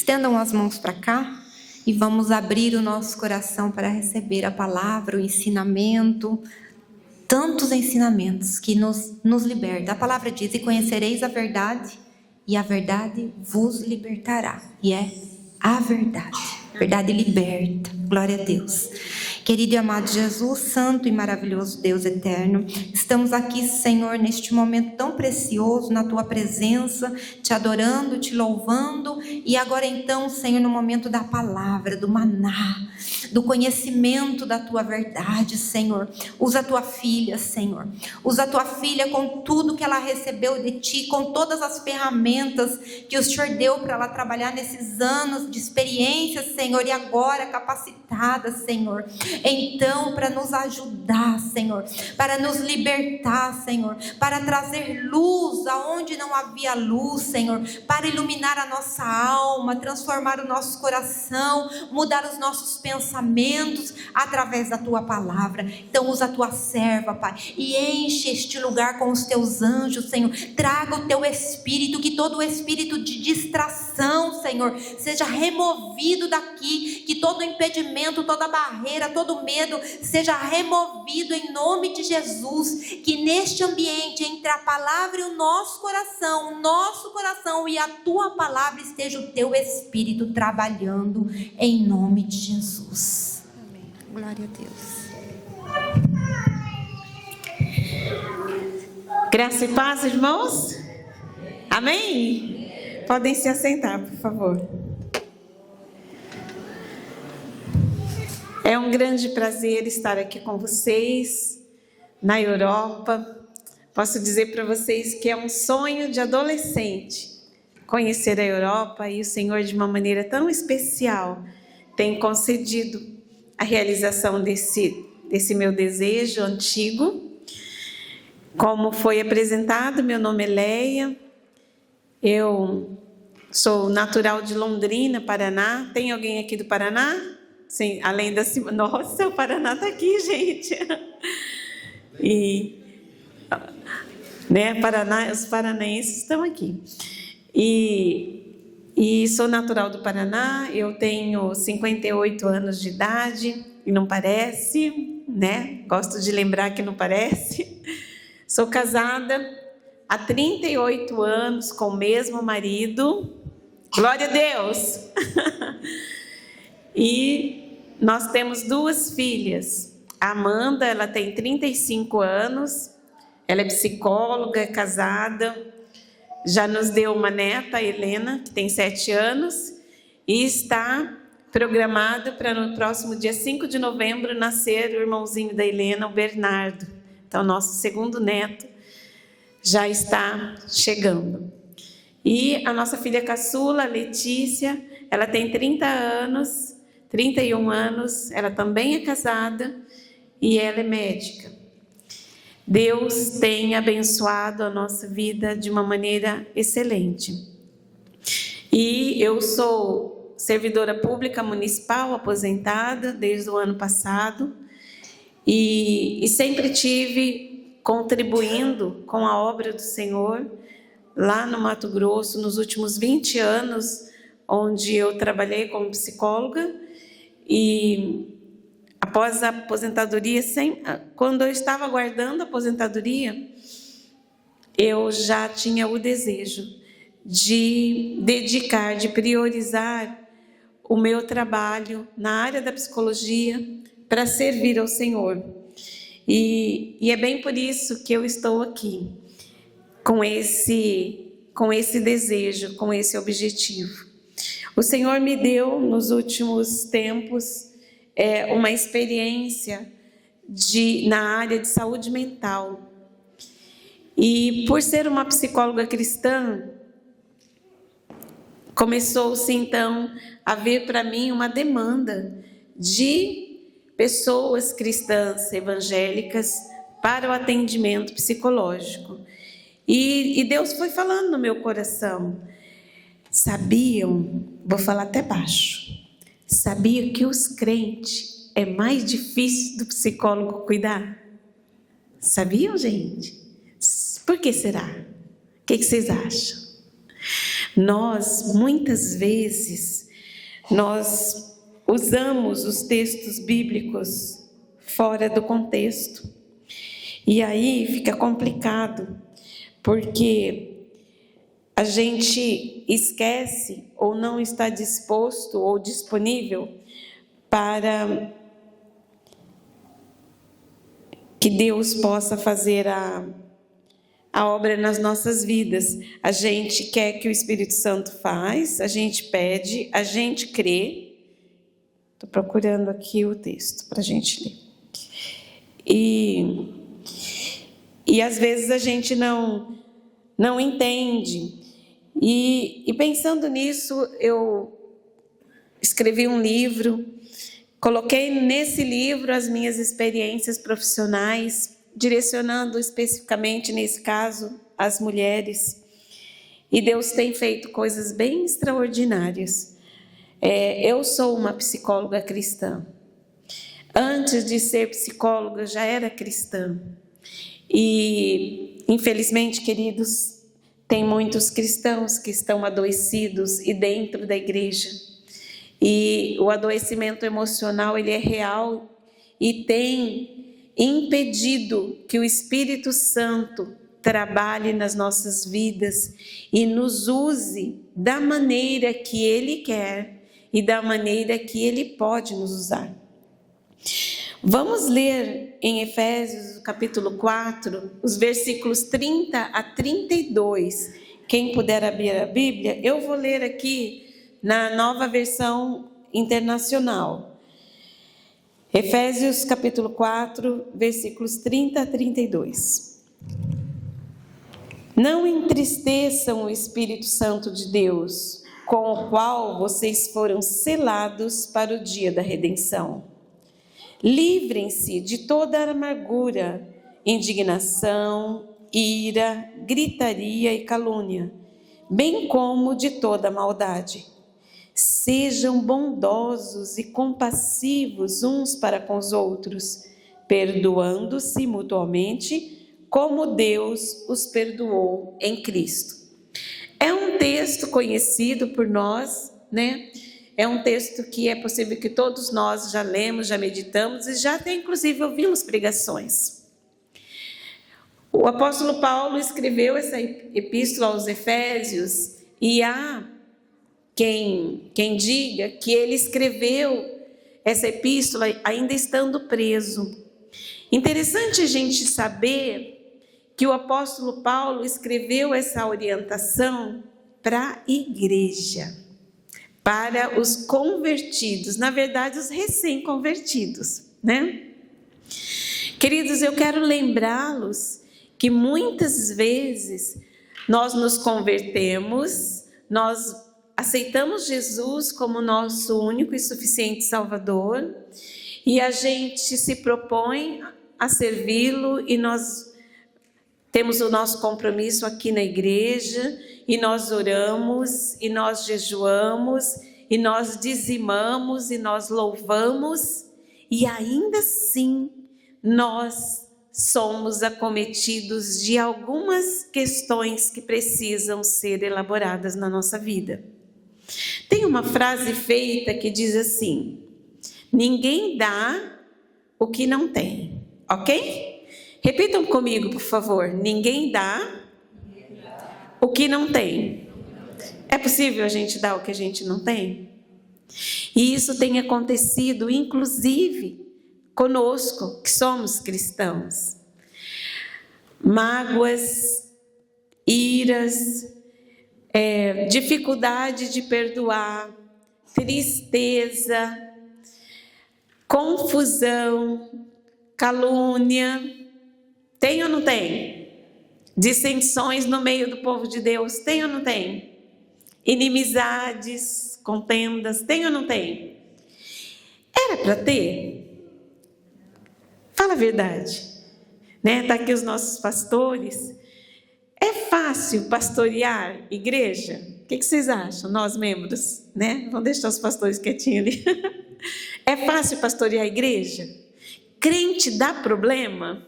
Estendam as mãos para cá e vamos abrir o nosso coração para receber a palavra, o ensinamento, tantos ensinamentos que nos libertam. A palavra diz: e conhecereis a verdade vos libertará. E é a verdade. A verdade liberta. Glória a Deus. Querido e amado Jesus, santo e maravilhoso Deus eterno, estamos aqui, Senhor, neste momento tão precioso, na Tua presença, Te adorando, Te louvando, e agora então, Senhor, no momento da palavra, do maná, do conhecimento da Tua verdade, Senhor. Usa a Tua filha, Senhor. Usa a Tua filha com tudo que ela recebeu de Ti, com todas as ferramentas que o Senhor deu para ela trabalhar nesses anos de experiência, Senhor, e agora capacitada, Senhor. Então, para nos ajudar, Senhor, para nos libertar, Senhor, para trazer luz aonde não havia luz, Senhor, para iluminar a nossa alma, transformar o nosso coração, mudar os nossos pensamentos através da Tua palavra. Então, usa a Tua serva, Pai, e enche este lugar com os Teus anjos, Senhor. Traga o Teu Espírito, que todo o espírito de distração, Senhor, seja removido daqui, que todo impedimento, toda barreira, todo medo seja removido em nome de Jesus, que neste ambiente entre a palavra e o nosso coração e a Tua palavra esteja o Teu Espírito trabalhando em nome de Jesus. Amém. Glória a Deus. Graça e paz, irmãos. Amém? Podem se assentar, por favor. É um grande prazer estar aqui com vocês na Europa. Posso dizer para vocês que é um sonho de adolescente conhecer a Europa, e o Senhor, de uma maneira tão especial, tem concedido a realização desse meu desejo antigo. Como foi apresentado, meu nome é Leia, eu sou natural de Londrina, Paraná. Tem alguém aqui do Paraná? Sim, além da Simone. Nossa, o Paraná está aqui, gente. E, né, Paraná, os paranaenses estão aqui. E sou natural do Paraná, eu tenho 58 anos de idade, e não parece, né? Gosto de lembrar que não parece. Sou casada há 38 anos com o mesmo marido. Glória a Deus! E nós temos 2 filhas. A Amanda, ela tem 35 anos, ela é psicóloga, é casada, já nos deu uma neta, a Helena, que tem 7 anos, e está programado para no próximo dia 5 de novembro nascer o irmãozinho da Helena, o Bernardo. Então, nosso segundo neto já está chegando. E a nossa filha caçula, a Letícia, ela tem 31 anos, ela também é casada e ela é médica. Deus tem abençoado a nossa vida de uma maneira excelente. E eu sou servidora pública municipal, aposentada desde o ano passado, e sempre tive contribuindo com a obra do Senhor lá no Mato Grosso, nos últimos 20 anos, onde eu trabalhei como psicóloga. E após a aposentadoria, quando eu estava aguardando a aposentadoria, eu já tinha o desejo de dedicar, de priorizar o meu trabalho na área da psicologia para servir ao Senhor. E é bem por isso que eu estou aqui, com esse desejo, com esse objetivo. O Senhor me deu, nos últimos tempos, uma experiência na área de saúde mental. E por ser uma psicóloga cristã, começou-se então a vir para mim uma demanda de pessoas cristãs evangélicas para o atendimento psicológico. E Deus foi falando no meu coração. Sabiam, vou falar até baixo, sabia que os crentes é mais difícil do psicólogo cuidar? Sabiam, gente? Por que será? O que vocês acham? Muitas vezes, nós usamos os textos bíblicos fora do contexto. E aí fica complicado, porque a gente esquece ou não está disposto ou disponível para que Deus possa fazer a obra nas nossas vidas. A gente quer que o Espírito Santo faz, a gente pede, a gente crê. Estou procurando aqui o texto para a gente ler. E às vezes a gente não entende. E pensando nisso, eu escrevi um livro, coloquei nesse livro as minhas experiências profissionais, direcionando especificamente, nesse caso, as mulheres. E Deus tem feito coisas bem extraordinárias. Eu sou uma psicóloga cristã. Antes de ser psicóloga, já era cristã. E, infelizmente, queridos, tem muitos cristãos que estão adoecidos e dentro da igreja. E o adoecimento emocional, ele é real e tem impedido que o Espírito Santo trabalhe nas nossas vidas e nos use da maneira que Ele quer e da maneira que Ele pode nos usar. Vamos ler em Efésios, capítulo 4, os versículos 30 a 32. Quem puder abrir a Bíblia, eu vou ler aqui na Nova Versão Internacional. Efésios, capítulo 4, versículos 30 a 32. Não entristeçam o Espírito Santo de Deus, com o qual vocês foram selados para o dia da redenção. Livrem-se de toda amargura, indignação, ira, gritaria e calúnia, bem como de toda maldade. Sejam bondosos e compassivos uns para com os outros, perdoando-se mutuamente, como Deus os perdoou em Cristo. É um texto conhecido por nós, né? É um texto que é possível que todos nós já lemos, já meditamos e já até inclusive ouvimos pregações. O apóstolo Paulo escreveu essa epístola aos Efésios e há quem diga que ele escreveu essa epístola ainda estando preso. Interessante a gente saber que o apóstolo Paulo escreveu essa orientação para a igreja, para os convertidos, na verdade os recém-convertidos, né? Queridos, eu quero lembrá-los que muitas vezes nós nos convertemos, nós aceitamos Jesus como nosso único e suficiente Salvador e a gente se propõe a servi-lo e nós temos o nosso compromisso aqui na igreja e nós oramos e nós jejuamos e nós dizimamos e nós louvamos e ainda assim nós somos acometidos de algumas questões que precisam ser elaboradas na nossa vida. Tem uma frase feita que diz assim: ninguém dá o que não tem, ok? Repitam comigo, por favor. Ninguém dá o que não tem. É possível a gente dar o que a gente não tem? E isso tem acontecido, inclusive, conosco, que somos cristãos. Mágoas, iras, dificuldade de perdoar, tristeza, confusão, calúnia. Tem ou não tem? Dissensões no meio do povo de Deus. Tem ou não tem? Inimizades, contendas. Tem ou não tem? Era para ter? Fala a verdade. Né? Tá aqui os nossos pastores. É fácil pastorear igreja? O que vocês acham, nós membros? Né? Vamos deixar os pastores quietinhos ali. É fácil pastorear a igreja? Crente dá problema?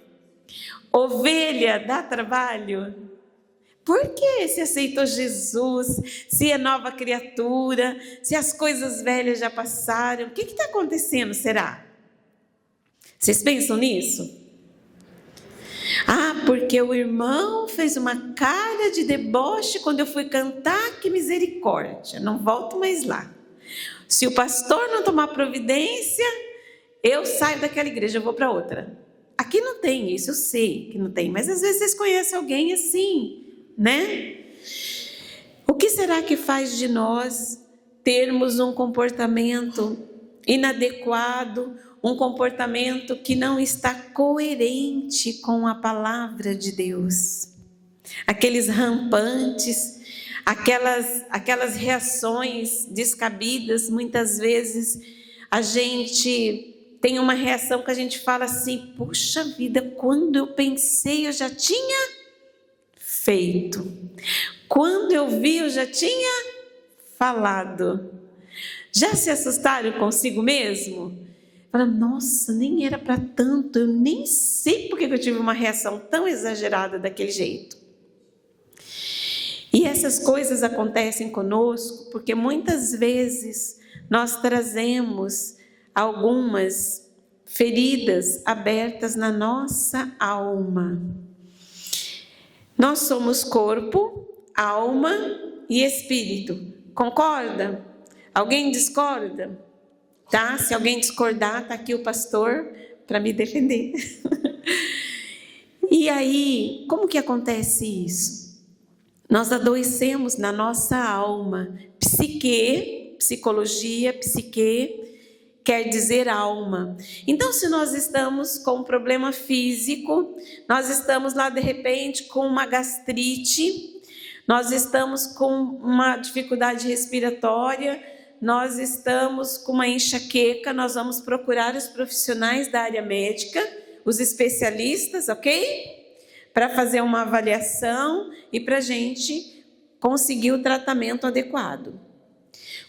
Ovelha dá trabalho? Por que se aceitou Jesus, se é nova criatura, se as coisas velhas já passaram? O que está acontecendo, será? Vocês pensam nisso? Ah, porque o irmão fez uma cara de deboche quando eu fui cantar, que misericórdia, não volto mais lá. Se o pastor não tomar providência, eu saio daquela igreja, eu vou para outra. Aqui não tem isso, eu sei que não tem, mas às vezes vocês conhecem alguém assim, né? O que será que faz de nós termos um comportamento inadequado, um comportamento que não está coerente com a palavra de Deus? Aqueles rampantes, aquelas reações descabidas, muitas vezes a gente tem uma reação que a gente fala assim: puxa vida, quando eu pensei eu já tinha feito, quando eu vi eu já tinha falado. Já se assustaram consigo mesmo? Fala, nossa, nem era para tanto, eu nem sei porque eu tive uma reação tão exagerada daquele jeito. E essas coisas acontecem conosco porque muitas vezes nós trazemos algumas feridas abertas na nossa alma. Nós somos corpo, alma e espírito. Concorda? Alguém discorda? Tá? Se alguém discordar, tá aqui o pastor para me defender. E aí, como que acontece isso? Nós adoecemos na nossa alma. Psique, psicologia, psique, quer dizer alma. Então, se nós estamos com um problema físico, nós estamos lá de repente com uma gastrite, nós estamos com uma dificuldade respiratória, nós estamos com uma enxaqueca, nós vamos procurar os profissionais da área médica, os especialistas, ok? Para fazer uma avaliação e para a gente conseguir o tratamento adequado.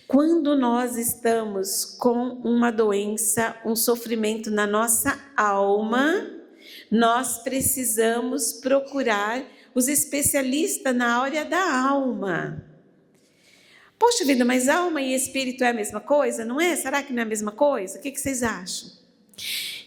Quando nós estamos com uma doença, um sofrimento na nossa alma, nós precisamos procurar os especialistas na área da alma. Poxa vida, mas alma e espírito é a mesma coisa, não é? Será que não é a mesma coisa? O que vocês acham?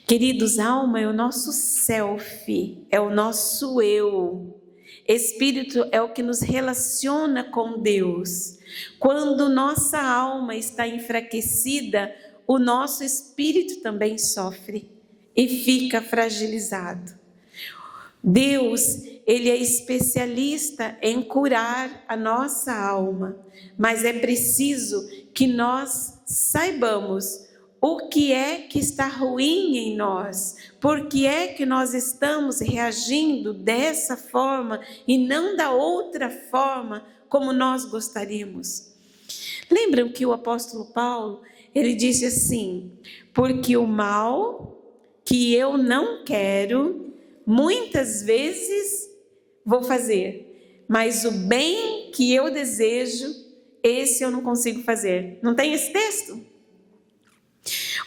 Queridos, alma é o nosso self, é o nosso eu. Espírito é o que nos relaciona com Deus. Quando nossa alma está enfraquecida, o nosso espírito também sofre e fica fragilizado. Deus, Ele é especialista em curar a nossa alma, mas é preciso que nós saibamos o que é que está ruim em nós, por que é que nós estamos reagindo dessa forma e não da outra forma como nós gostaríamos. Lembram que o apóstolo Paulo, ele disse assim: porque o mal que eu não quero, muitas vezes vou fazer, mas o bem que eu desejo, esse eu não consigo fazer. Não tem esse texto?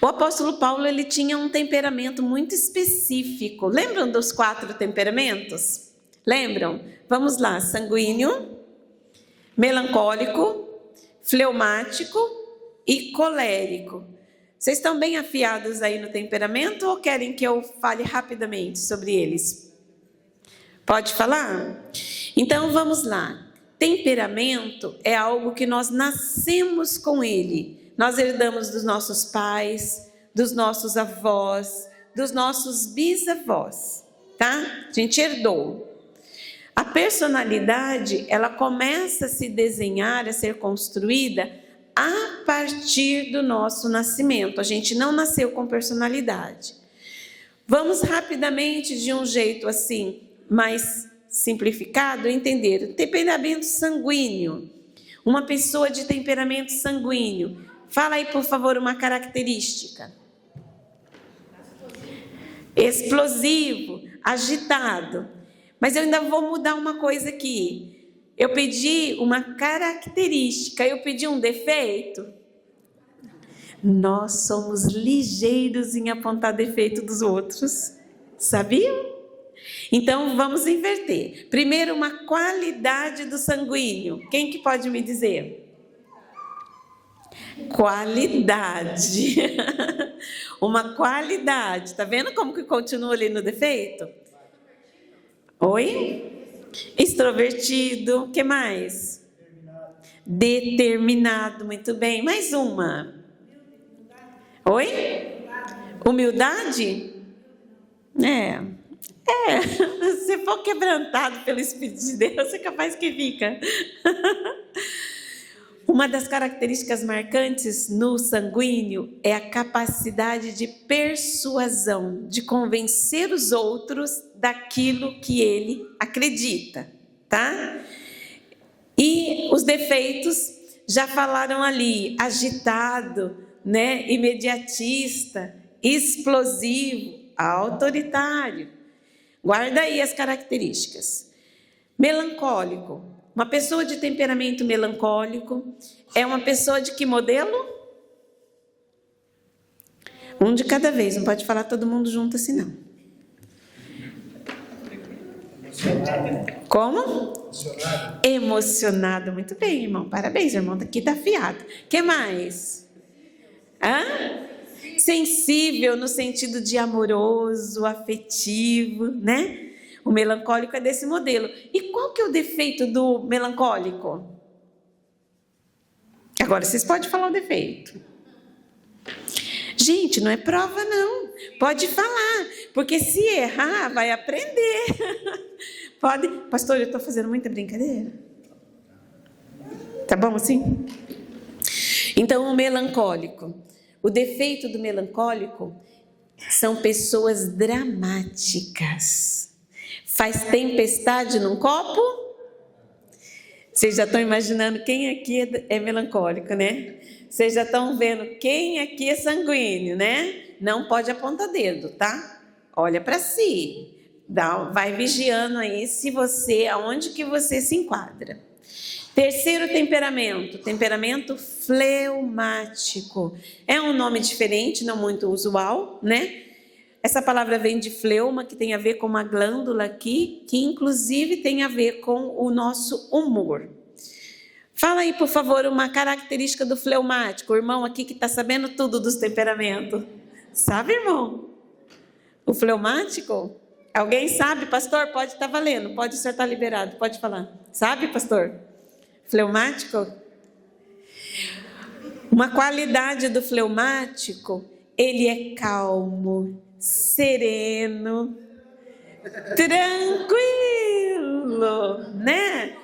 O apóstolo Paulo, ele tinha um temperamento muito específico. Lembram dos 4 temperamentos? Lembram? Vamos lá: sanguíneo, melancólico, fleumático e colérico. Vocês estão bem afiados aí no temperamento ou querem que eu fale rapidamente sobre eles? Pode falar? Então vamos lá. Temperamento é algo que nós nascemos com ele. Nós herdamos dos nossos pais, dos nossos avós, dos nossos bisavós, tá? A gente herdou. A personalidade, ela começa a se desenhar, a ser construída a partir do nosso nascimento. A gente não nasceu com personalidade. Vamos rapidamente, de um jeito assim, mais simplificado, entender. Temperamento sanguíneo. Uma pessoa de temperamento sanguíneo. Fala aí, por favor, uma característica. Explosivo, agitado. Mas eu ainda vou mudar uma coisa aqui. Eu pedi uma característica, eu pedi um defeito. Nós somos ligeiros em apontar defeito dos outros. Sabiam? Então, vamos inverter. Primeiro, uma qualidade do sanguíneo. Quem que pode me dizer? Qualidade. Uma qualidade. Tá vendo como que continua ali no defeito? Oi? Extrovertido. O que mais? Determinado. Muito bem. Mais uma. Oi? Humildade? Se for quebrantado pelo Espírito de Deus, é capaz que fica. Uma das características marcantes no sanguíneo é a capacidade de persuasão, de convencer os outros daquilo que ele acredita, tá? E os defeitos já falaram ali: agitado, né? Imediatista, explosivo, autoritário. Guarda aí as características. Melancólico. Uma pessoa de temperamento melancólico é uma pessoa de que modelo? Um de cada vez, não pode falar todo mundo junto assim não. Como? Emocionado. Muito bem, irmão. Parabéns, irmão. Aqui tá afiado. O que mais? Sensível no sentido de amoroso, afetivo, né? O melancólico é desse modelo. E qual que é o defeito do melancólico? Agora vocês podem falar o defeito. Gente, não é prova não. Pode falar, porque se errar, vai aprender. Pode. Pastor, eu estou fazendo muita brincadeira. Tá bom assim? Então, o melancólico. O defeito do melancólico são pessoas dramáticas. Faz tempestade num copo? Vocês já estão imaginando quem aqui é melancólico, né? Vocês já estão vendo quem aqui é sanguíneo, né? Não pode apontar dedo, tá? Olha para si. Vai vigiando aí aonde que você se enquadra. Terceiro temperamento, temperamento fleumático. É um nome diferente, não muito usual, né? Essa palavra vem de fleuma, que tem a ver com uma glândula aqui, que inclusive tem a ver com o nosso humor. Fala aí, por favor, uma característica do fleumático. O irmão aqui que está sabendo tudo dos temperamentos. Sabe, irmão? O fleumático? Alguém sabe, pastor? Pode estar valendo, pode ser estar liberado, pode falar. Sabe, pastor? Fleumático? Uma qualidade do fleumático, ele é calmo, sereno, tranquilo, né?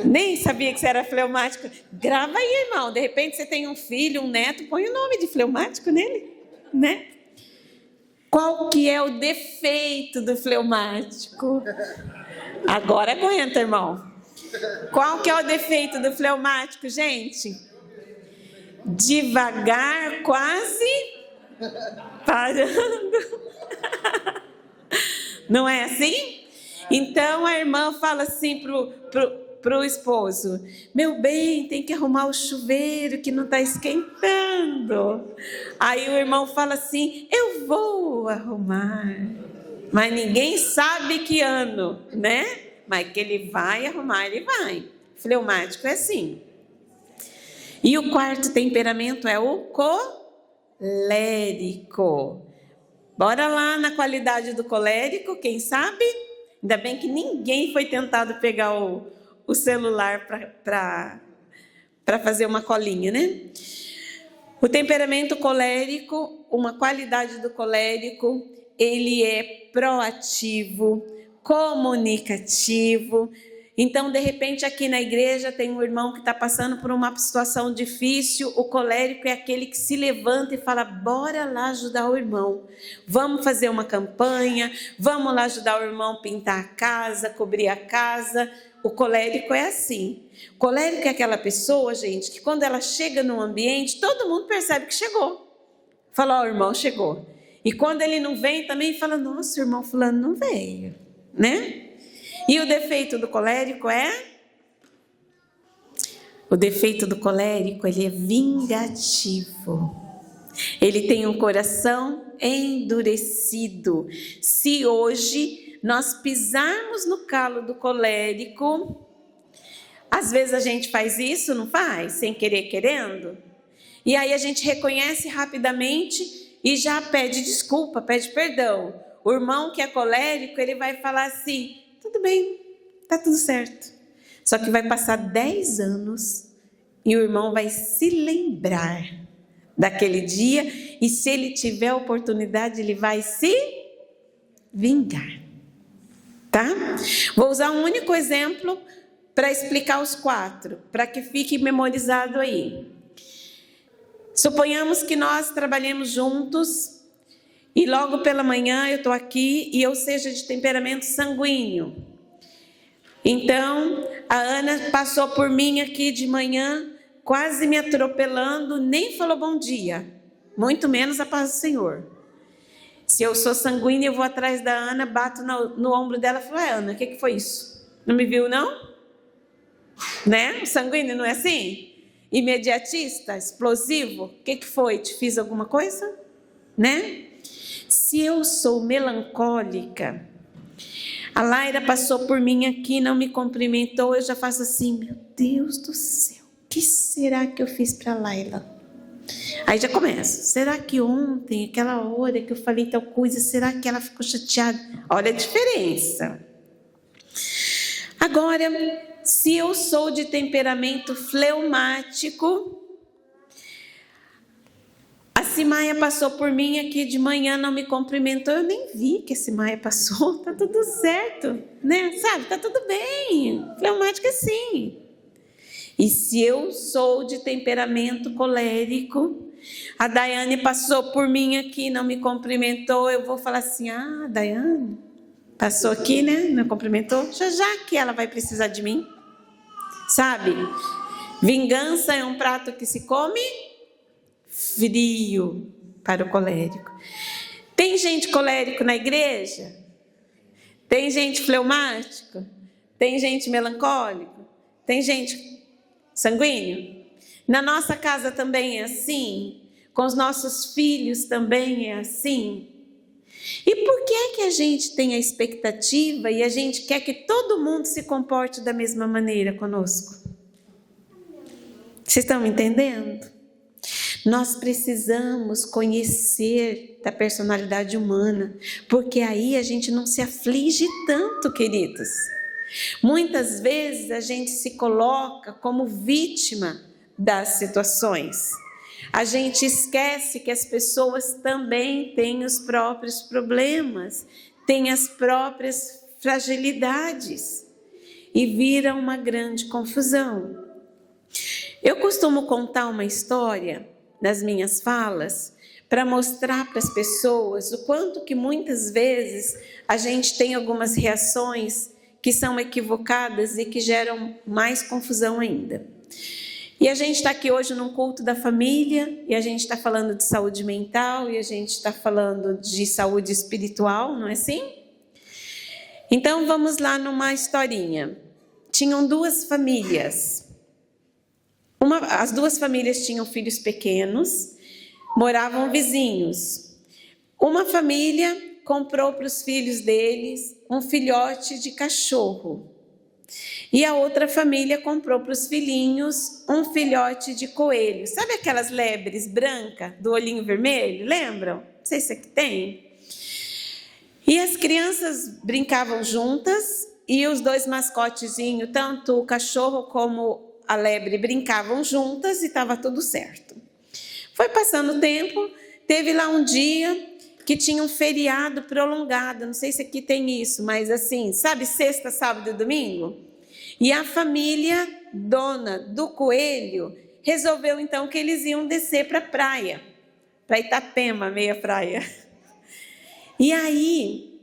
Nem sabia que você era fleumático. Grava aí, irmão. De repente você tem um filho, um neto, põe o nome de fleumático nele, né? Qual que é o defeito do fleumático? Agora aguenta, irmão. Qual que é o defeito do fleumático, gente? Devagar, quase parando. Não é assim? Então a irmã fala assim pro esposo: meu bem, tem que arrumar o chuveiro que não está esquentando. Aí o irmão fala assim: eu vou arrumar. Mas ninguém sabe que ano, né? Mas que ele vai arrumar, ele vai. Fleumático é assim. E o quarto temperamento é o colérico. Bora lá na qualidade do colérico, quem sabe? Ainda bem que ninguém foi tentado pegar o celular para fazer uma colinha, né? O temperamento colérico, uma qualidade do colérico, ele é proativo, comunicativo. Então, de repente, aqui na igreja tem um irmão que está passando por uma situação difícil. O colérico é aquele que se levanta e fala: bora lá ajudar o irmão. Vamos fazer uma campanha, vamos lá ajudar o irmão a pintar a casa, cobrir a casa. O colérico é assim. O colérico é aquela pessoa, gente, que quando ela chega num ambiente, todo mundo percebe que chegou. Fala: ó, o irmão chegou. E quando ele não vem, também fala: nossa, o irmão fulano não veio, né? E o defeito do colérico é? O defeito do colérico, ele é vingativo. Ele tem um coração endurecido. Se hoje nós pisarmos no calo do colérico, às vezes a gente faz isso, não faz? Sem querer, querendo. E aí a gente reconhece rapidamente e já pede desculpa, pede perdão. O irmão que é colérico, ele vai falar assim, tudo bem, tá tudo certo. Só que vai passar 10 anos e o irmão vai se lembrar daquele dia, e se ele tiver a oportunidade, ele vai se vingar, tá? Vou usar um único exemplo para explicar os 4, para que fique memorizado aí. Suponhamos que nós trabalhemos juntos, e logo pela manhã eu estou aqui, e eu seja de temperamento sanguíneo. Então, a Ana passou por mim aqui de manhã, quase me atropelando, nem falou bom dia, muito menos a paz do Senhor. Se eu sou sanguínea, eu vou atrás da Ana, bato no ombro dela e falo, Ana, o que foi isso? Não me viu, não? Né? O sanguíneo não é assim? Imediatista, explosivo, o que foi? Te fiz alguma coisa? Né? Se eu sou melancólica, a Laira passou por mim aqui, não me cumprimentou, eu já faço assim, meu Deus do céu. O que será que eu fiz para a Laila? Aí já começa. Será que ontem, aquela hora que eu falei tal coisa, será que ela ficou chateada? Olha a diferença. Agora, se eu sou de temperamento fleumático, a Simaia passou por mim aqui de manhã, não me cumprimentou, eu nem vi que a Simaia passou, tá tudo certo, né? Sabe, tá tudo bem. Fleumático é assim. E se eu sou de temperamento colérico, a Daiane passou por mim aqui, não me cumprimentou, eu vou falar assim, Daiane, passou aqui, né, não cumprimentou, já que ela vai precisar de mim, sabe? Vingança é um prato que se come frio para o colérico. Tem gente colérico na igreja? Tem gente fleumático? Tem gente melancólico? Tem gente sanguíneo? Na nossa casa também é assim? Com os nossos filhos também é assim? E por que é que a gente tem a expectativa e a gente quer que todo mundo se comporte da mesma maneira conosco? Vocês estão me entendendo? Nós precisamos conhecer da personalidade humana, porque aí a gente não se aflige tanto, queridos. Muitas vezes a gente se coloca como vítima das situações. A gente esquece que as pessoas também têm os próprios problemas, têm as próprias fragilidades e vira uma grande confusão. Eu costumo contar uma história nas minhas falas para mostrar para as pessoas o quanto que muitas vezes a gente tem algumas reações que são equivocadas e que geram mais confusão ainda. E a gente está aqui hoje num culto da família, e a gente está falando de saúde mental, e a gente está falando de saúde espiritual, não é assim? Então vamos lá numa historinha. Tinham 2 famílias. As 2 famílias tinham filhos pequenos, moravam vizinhos. Uma família comprou para os filhos deles um filhote de cachorro. E a outra família comprou para os filhinhos um filhote de coelho. Sabe aquelas lebres brancas do olhinho vermelho? Lembram? Não sei se aqui tem. E as crianças brincavam juntas e os 2 mascotezinhos, tanto o cachorro como a lebre, brincavam juntas e estava tudo certo. Foi passando o tempo, teve lá um dia que tinha um feriado prolongado, não sei se aqui tem isso, mas assim, sabe, sexta, sábado e domingo? E a família dona do coelho resolveu então que eles iam descer para a praia, para Itapema, meia praia. E aí,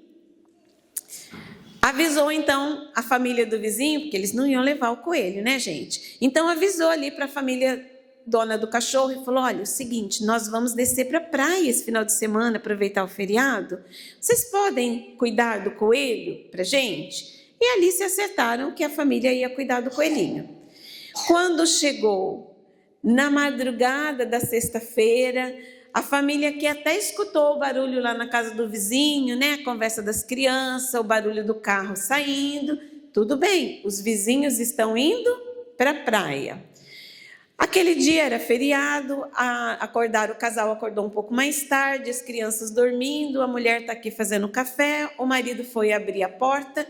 avisou então a família do vizinho, porque eles não iam levar o coelho, né, gente? Então avisou ali para a família dona do cachorro e falou, olha, é o seguinte, nós vamos descer para a praia esse final de semana, aproveitar o feriado. Vocês podem cuidar do coelho para a gente? E ali se acertaram que a família ia cuidar do coelhinho. Quando chegou na madrugada da sexta-feira, A família que até escutou o barulho lá na casa do vizinho, né? A conversa das crianças, o barulho do carro saindo. Tudo bem, os vizinhos estão indo para a praia. Aquele dia era feriado, o casal acordou um pouco mais tarde, as crianças dormindo, a mulher está aqui fazendo café, o marido foi abrir a porta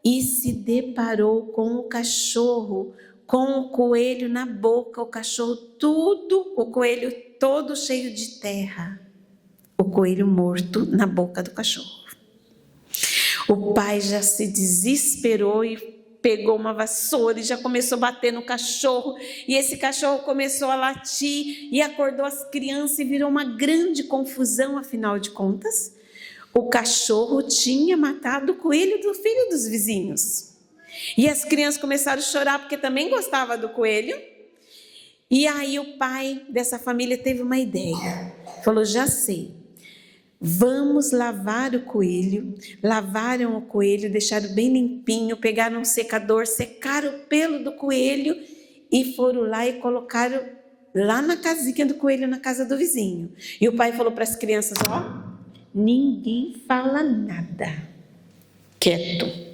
e se deparou com o cachorro, com o coelho na boca, o coelho todo cheio de terra, o coelho morto na boca do cachorro. O pai já se desesperou e pegou uma vassoura e já começou a bater no cachorro, e esse cachorro começou a latir e acordou as crianças e virou uma grande confusão. Afinal de contas, o cachorro tinha matado o coelho do filho dos vizinhos. E as crianças começaram a chorar porque também gostavam do coelho. E aí o pai dessa família teve uma ideia. Falou: já sei, vamos lavar o coelho. Lavaram o coelho, deixaram bem limpinho, pegaram um secador, secaram o pelo do coelho e foram lá e colocaram lá na casinha do coelho, na casa do vizinho. E o pai falou para as crianças: ó, ninguém fala nada, quieto.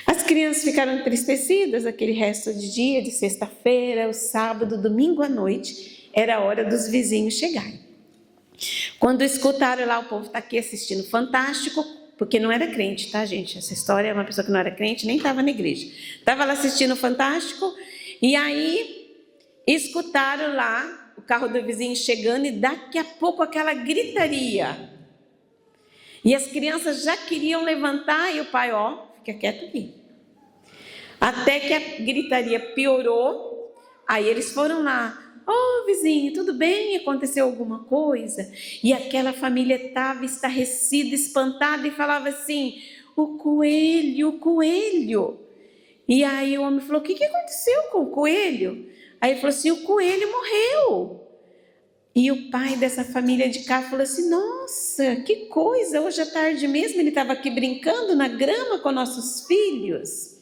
As crianças ficaram entristecidas aquele resto de dia, de sexta-feira, o sábado, domingo à noite, era a hora dos vizinhos chegarem. Quando escutaram lá, o povo está aqui assistindo Fantástico, porque não era crente, tá, gente? Essa história é uma pessoa que não era crente, nem estava na igreja. Estava lá assistindo Fantástico, e aí escutaram lá o carro do vizinho chegando, e daqui a pouco aquela gritaria. E as crianças já queriam levantar, e o pai, ó, fica quieto aqui. Até que a gritaria piorou, aí eles foram lá. Ô, vizinho, tudo bem? Aconteceu alguma coisa? E aquela família estava estarrecida, espantada, e falava assim: o coelho, o coelho. E aí o homem falou: o que aconteceu com o coelho? Aí ele falou assim: o coelho morreu. E o pai dessa família de cá falou assim: nossa, que coisa, hoje à tarde mesmo ele estava aqui brincando na grama com nossos filhos.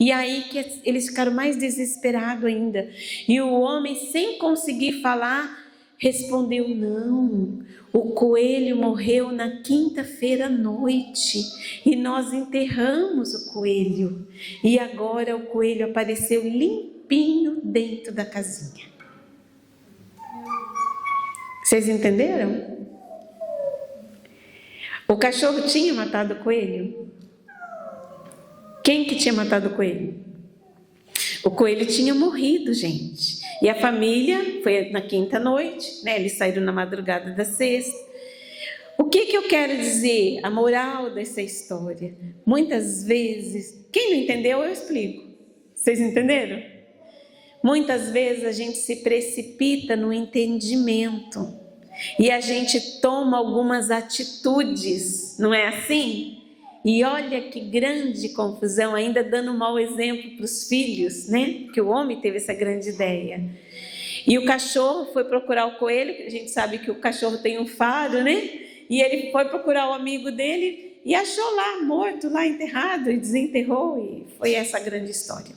E aí que eles ficaram mais desesperados ainda. E o homem, sem conseguir falar, respondeu: não, o coelho morreu na quinta-feira à noite e nós enterramos o coelho. E agora o coelho apareceu limpinho dentro da casinha. Vocês entenderam? O cachorro tinha matado o coelho? Quem que tinha matado o coelho? O coelho tinha morrido, gente. E a família foi na quinta noite, né? Eles saíram na madrugada da sexta. O que eu quero dizer? A moral dessa história. Muitas vezes, quem não entendeu, eu explico. Vocês entenderam? Muitas vezes a gente se precipita no entendimento e a gente toma algumas atitudes, não é assim? E olha que grande confusão, ainda dando um mau exemplo para os filhos, né? Que o homem teve essa grande ideia. E o cachorro foi procurar o coelho, a gente sabe que o cachorro tem um faro, né? E ele foi procurar o amigo dele e achou lá, morto, lá enterrado, e desenterrou, e foi essa grande história.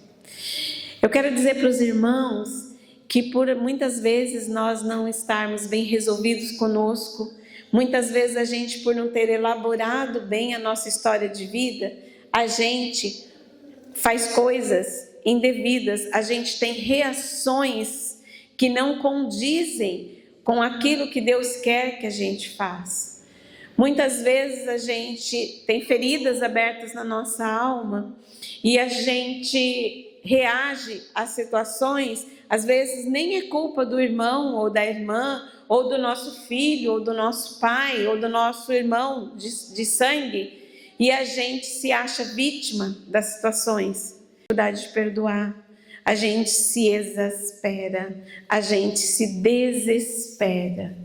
Eu quero dizer para os irmãos que por muitas vezes nós não estarmos bem resolvidos conosco, muitas vezes a gente, por não ter elaborado bem a nossa história de vida, a gente faz coisas indevidas, a gente tem reações que não condizem com aquilo que Deus quer que a gente faça. Muitas vezes a gente tem feridas abertas na nossa alma e a gente reage às situações, às vezes nem é culpa do irmão ou da irmã, ou do nosso filho, ou do nosso pai, ou do nosso irmão de sangue, e a gente se acha vítima das situações. Dificuldade de perdoar, a gente se exaspera, a gente se desespera.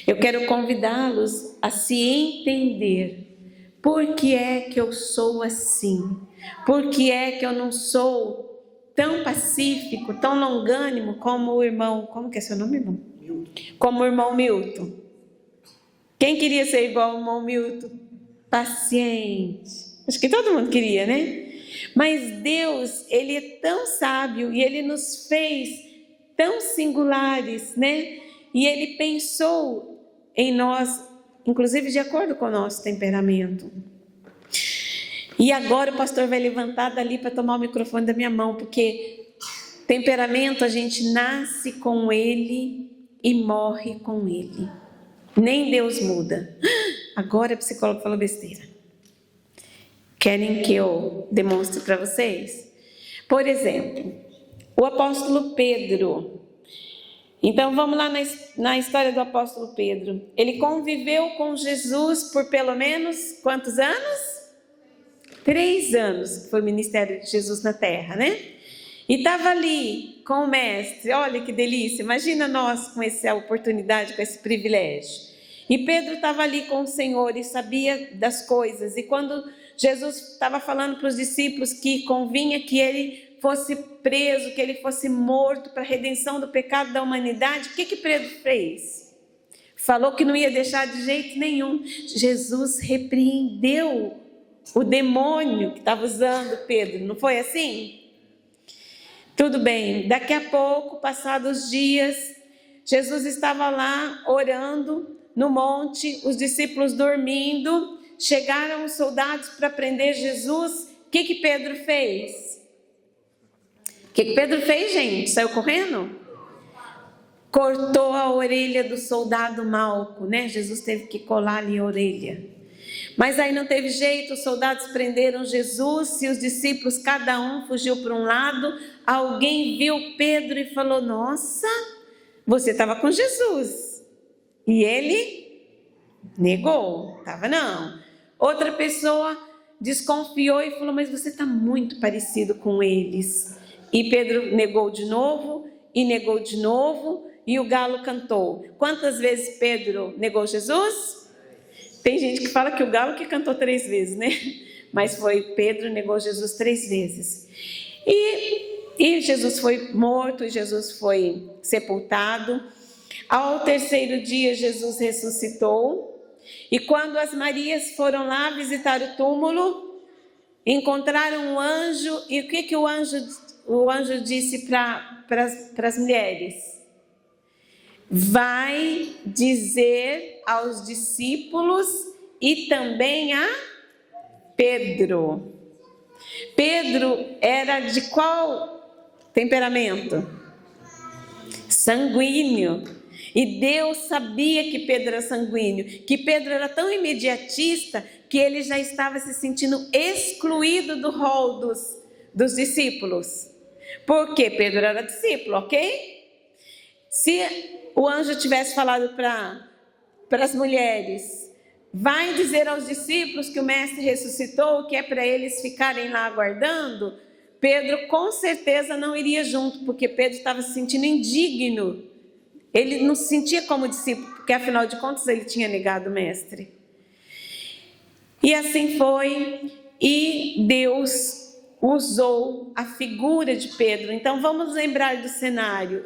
Eu quero convidá-los a se entender. Por que é que eu sou assim? Por que é que eu não sou tão pacífico, tão longânimo como o irmão... Como que é seu nome, irmão? Como o irmão Milton. Quem queria ser igual ao irmão Milton? Paciente. Acho que todo mundo queria, né? Mas Deus, Ele é tão sábio e Ele nos fez tão singulares, né? E Ele pensou em nós, inclusive de acordo com o nosso temperamento. E agora o pastor vai levantar dali para tomar o microfone da minha mão, porque temperamento a gente nasce com ele e morre com ele. Nem Deus muda. Agora a psicóloga falou besteira. Querem que eu demonstre para vocês? Por exemplo, o apóstolo Pedro. Então vamos lá na história do apóstolo Pedro. Ele conviveu com Jesus por pelo menos quantos anos? 3 anos, que foi o ministério de Jesus na terra, né? E estava ali com o mestre. Olha que delícia, imagina nós com essa oportunidade, com esse privilégio. E Pedro estava ali com o Senhor e sabia das coisas. E quando Jesus estava falando para os discípulos que convinha que ele fosse preso, que ele fosse morto para a redenção do pecado da humanidade, o que Pedro fez? Falou que não ia deixar de jeito nenhum. Jesus repreendeu o demônio que estava usando Pedro, não foi assim? Tudo bem, daqui a pouco, passados os dias, Jesus estava lá orando no monte, os discípulos dormindo, chegaram os soldados para prender Jesus. O que Pedro fez? O que Pedro fez, gente? Saiu correndo? Cortou a orelha do soldado Malco, né? Jesus teve que colar ali a orelha. Mas aí não teve jeito, os soldados prenderam Jesus e os discípulos, cada um fugiu para um lado. Alguém viu Pedro e falou: nossa, você estava com Jesus. E ele negou, estava não. Outra pessoa desconfiou e falou: mas você está muito parecido com eles. E Pedro negou de novo, e negou de novo, e o galo cantou. Quantas vezes Pedro negou Jesus? Tem gente que fala que o galo que cantou 3 vezes, né? Mas foi Pedro negou Jesus 3 vezes. E Jesus foi morto, e Jesus foi sepultado. Ao 3º dia, Jesus ressuscitou. E quando as Marias foram lá visitar o túmulo, encontraram um anjo. E o que o anjo disse para as mulheres? Vai dizer aos discípulos e também a Pedro. Pedro era de qual temperamento? Sanguíneo. E Deus sabia que Pedro era sanguíneo, que Pedro era tão imediatista que ele já estava se sentindo excluído do rol dos discípulos. Porque Pedro era discípulo, ok? Se o anjo tivesse falado para as mulheres: vai dizer aos discípulos que o mestre ressuscitou, que é para eles ficarem lá aguardando, Pedro com certeza não iria junto, porque Pedro estava se sentindo indigno. Ele não se sentia como discípulo, porque afinal de contas ele tinha negado o mestre. E assim foi, e Deus usou a figura de Pedro. Então vamos lembrar do cenário.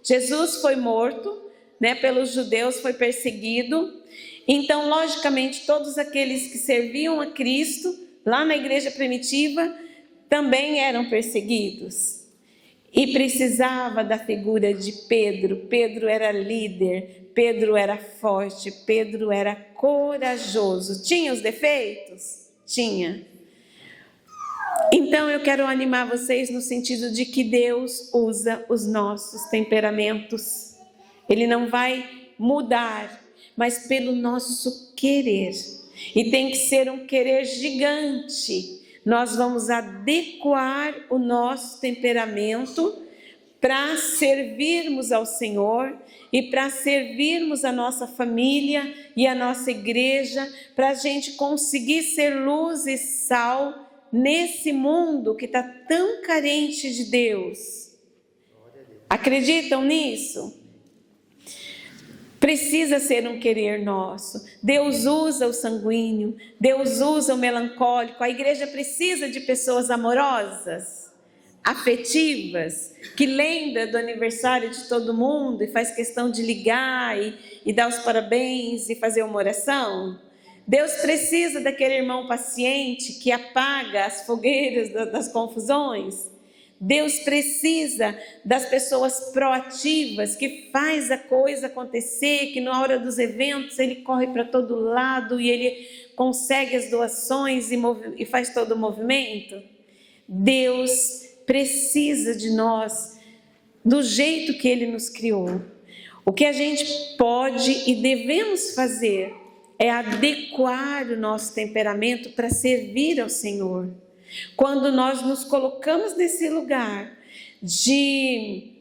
Jesus foi morto, né, pelos judeus, foi perseguido. Então, logicamente, todos aqueles que serviam a Cristo, lá na igreja primitiva, também eram perseguidos. E precisava da figura de Pedro. Pedro era líder, Pedro era forte, Pedro era corajoso. Tinha os defeitos? Tinha. Então eu quero animar vocês no sentido de que Deus usa os nossos temperamentos. Ele não vai mudar, mas pelo nosso querer. E tem que ser um querer gigante. Nós vamos adequar o nosso temperamento para servirmos ao Senhor e para servirmos a nossa família e a nossa igreja, para a gente conseguir ser luz e sal nesse mundo que está tão carente de Deus. Acreditam nisso? Precisa ser um querer nosso. Deus usa o sanguíneo, Deus usa o melancólico. A igreja precisa de pessoas amorosas, afetivas, que lembra do aniversário de todo mundo e faz questão de ligar e dar os parabéns e fazer uma oração. Deus precisa daquele irmão paciente que apaga as fogueiras das confusões. Deus precisa das pessoas proativas, que faz a coisa acontecer, que na hora dos eventos ele corre para todo lado e ele consegue as doações e faz todo o movimento. Deus precisa de nós do jeito que ele nos criou. O que a gente pode e devemos fazer é adequar o nosso temperamento para servir ao Senhor. Quando nós nos colocamos nesse lugar de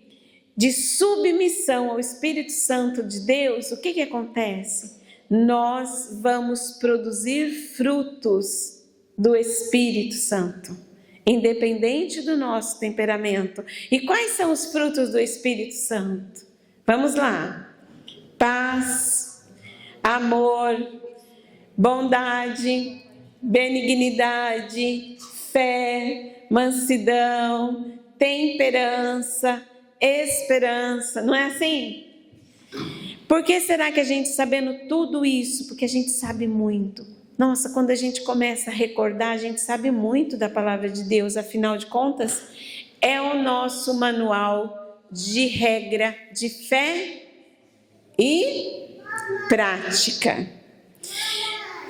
submissão ao Espírito Santo de Deus, o que acontece? Nós vamos produzir frutos do Espírito Santo, independente do nosso temperamento. E quais são os frutos do Espírito Santo? Vamos lá: paz, amor, bondade, benignidade, fé, mansidão, temperança, esperança. Não é assim? Por que será que a gente, sabendo tudo isso, porque a gente sabe muito? Nossa, quando a gente começa a recordar, a gente sabe muito da palavra de Deus. Afinal de contas, é o nosso manual de regra de fé e prática.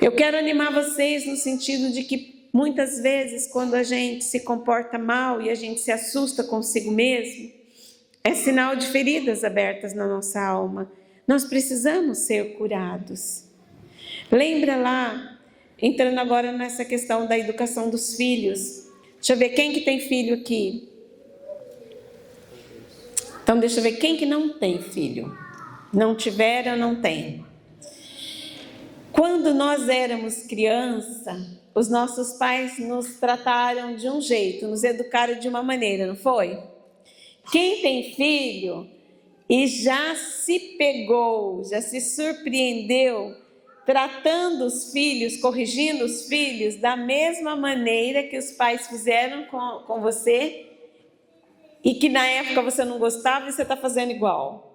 Eu quero animar vocês no sentido de que muitas vezes, quando a gente se comporta mal e a gente se assusta consigo mesmo, é sinal de feridas abertas na nossa alma. Nós precisamos ser curados. Lembra lá, entrando agora nessa questão da educação dos filhos. Deixa eu ver, quem que tem filho aqui? Então deixa eu ver, quem que não tem filho? Não tiveram, não tem. Quando nós éramos criança, os nossos pais nos trataram de um jeito, nos educaram de uma maneira, não foi? Quem tem filho e já se pegou, já se surpreendeu, tratando os filhos, corrigindo os filhos da mesma maneira que os pais fizeram com você e que na época você não gostava e você está fazendo igual.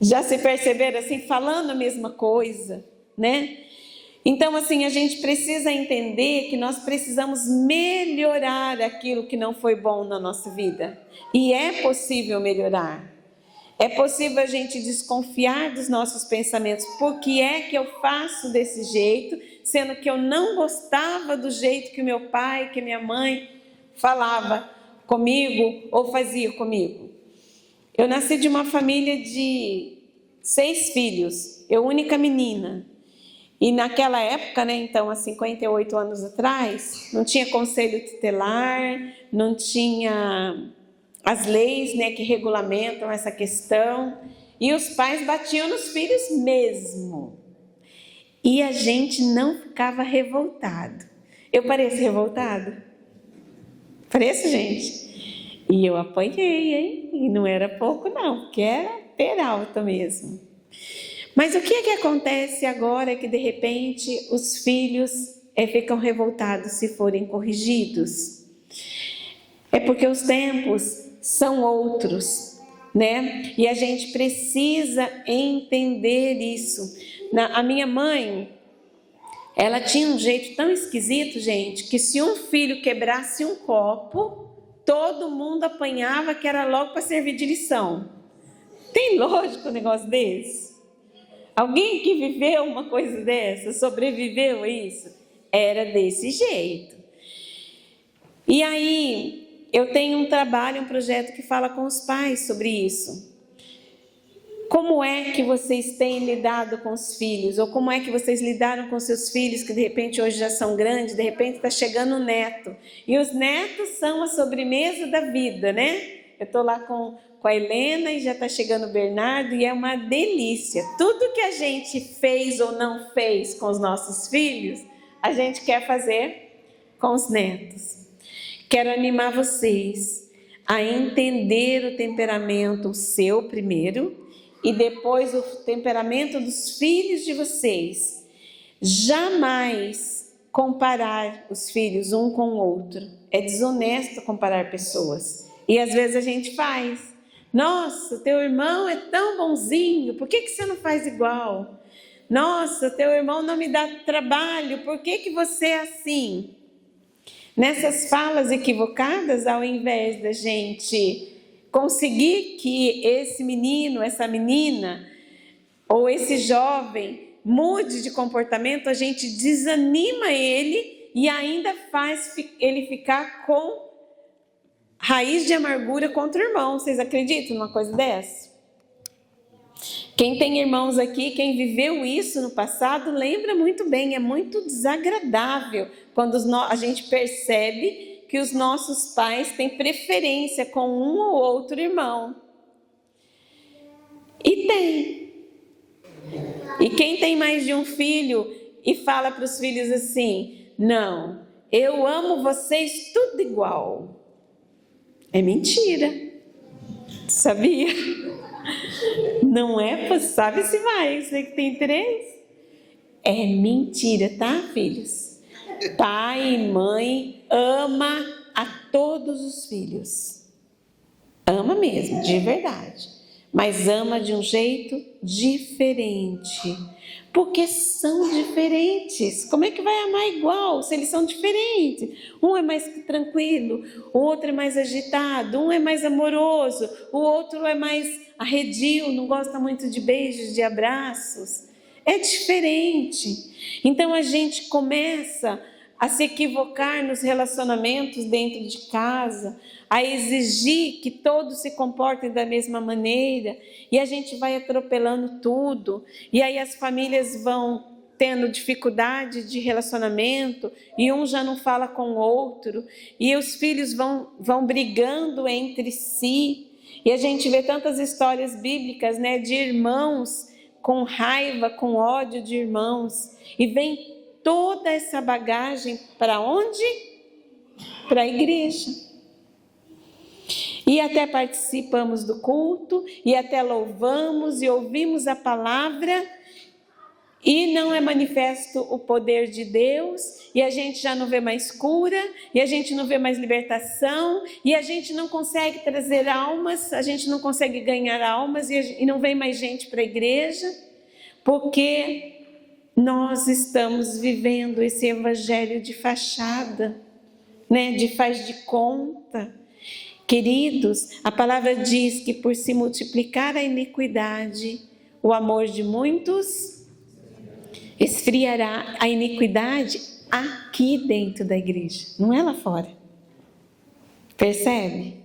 Já se perceberam assim, falando a mesma coisa, né? Então, assim, a gente precisa entender que nós precisamos melhorar aquilo que não foi bom na nossa vida. E é possível melhorar. É possível a gente desconfiar dos nossos pensamentos. Por que é que eu faço desse jeito, sendo que eu não gostava do jeito que o meu pai, que minha mãe falava comigo ou fazia comigo? Eu nasci de uma família de 6 filhos, eu única menina. E naquela época, né, então, há 58 anos atrás, não tinha conselho tutelar, não tinha as leis, né, que regulamentam essa questão. E os pais batiam nos filhos mesmo. E a gente não ficava revoltado. Eu pareço revoltado? Pareço, gente? E eu apanhei, hein? E não era pouco não, porque era peralta mesmo. Mas o que é que acontece agora que de repente os filhos ficam revoltados se forem corrigidos? É porque os tempos são outros, né? E a gente precisa entender isso. A minha mãe, ela tinha um jeito tão esquisito, gente, que se um filho quebrasse um copo, todo mundo apanhava, que era logo para servir de lição. Tem lógico um negócio desse? Alguém que viveu uma coisa dessa, sobreviveu a isso? Era desse jeito. E aí, eu tenho um trabalho, um projeto que fala com os pais sobre isso. Como é que vocês têm lidado com os filhos? Ou como é que vocês lidaram com seus filhos, que de repente hoje já são grandes, de repente está chegando um neto. E os netos são a sobremesa da vida, né? Eu estou lá com a Helena e já está chegando o Bernardo e é uma delícia. Tudo que a gente fez ou não fez com os nossos filhos, a gente quer fazer com os netos. Quero animar vocês a entender o temperamento seu primeiro e depois o temperamento dos filhos de vocês. Jamais comparar os filhos um com o outro. É desonesto comparar pessoas. E às vezes a gente faz. Nossa, teu irmão é tão bonzinho, por que você não faz igual? Nossa, teu irmão não me dá trabalho, por que você é assim? Nessas falas equivocadas, ao invés da gente conseguir que esse menino, essa menina, ou esse jovem mude de comportamento, a gente desanima ele e ainda faz ele ficar com raiz de amargura contra o irmão. Vocês acreditam numa coisa dessa? Quem tem irmãos aqui, quem viveu isso no passado, lembra muito bem. É muito desagradável quando a gente percebe que os nossos pais têm preferência com um ou outro irmão. E tem. E quem tem mais de um filho e fala para os filhos assim: não, eu amo vocês tudo igual. É mentira. Sabia? Não é, sabe se vai, você que tem 3. É mentira, tá, filhos? Pai e mãe ama a todos os filhos. Ama mesmo, de verdade. Mas ama de um jeito diferente. Porque são diferentes. Como é que vai amar igual se eles são diferentes? Um é mais tranquilo, o outro é mais agitado, um é mais amoroso, o outro é mais arredio, não gosta muito de beijos, de abraços. É diferente. Então a gente começa a se equivocar nos relacionamentos dentro de casa, a exigir que todos se comportem da mesma maneira, e a gente vai atropelando tudo, e aí as famílias vão tendo dificuldade de relacionamento, e um já não fala com o outro, e os filhos vão brigando entre si, e a gente vê tantas histórias bíblicas, né, de irmãos com raiva, com ódio de irmãos, e vem toda essa bagagem para onde? Para a igreja. E até participamos do culto, e até louvamos e ouvimos a palavra, e não é manifesto o poder de Deus, e a gente já não vê mais cura, e a gente não vê mais libertação, e a gente não consegue trazer almas, a gente não consegue ganhar almas, e não vem mais gente para a igreja, porque nós estamos vivendo esse evangelho de fachada, né? De faz de conta. Queridos, a palavra diz que por se multiplicar a iniquidade, o amor de muitos esfriará. A iniquidade aqui dentro da igreja, não é lá fora. Percebe?